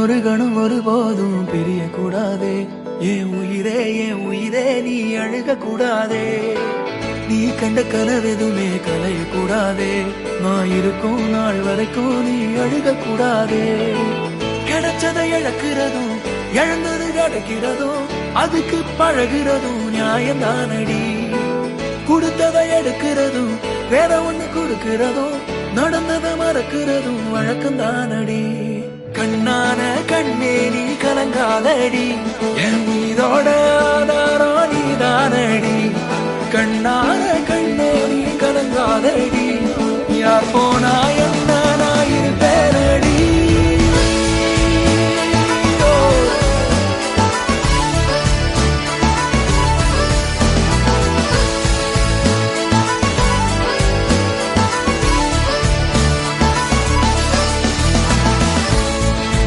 ஒரு கணம் ஒருபோதும் பிரிய கூடாதே, என் உயிரே நீ அழுக கூடாதே. நீ கண்ட கனவெதுமே கலைய கூடாதே, நான் இருக்கும் நாள் வரைக்கும் நீ அழுக கூடாதே. கிடைச்சதை இழக்கிறதும் இழந்தது கிடைக்கிறதும் அதுக்கு பழகிறதும் நியாயம்தானடி. கொடுத்ததை எடுக்கிறதும் வேற ஒண்ணு கொடுக்கிறதும் நடந்ததை மறக்கிறதும் வழக்கம்தானடி. கண்ணான கண்ணே நீ கலங்காதடி, என் மீதோட ஆதாரம் நீதானடி. கண்ணான கண்ணே நீ கலங்காதடி, யார் போனா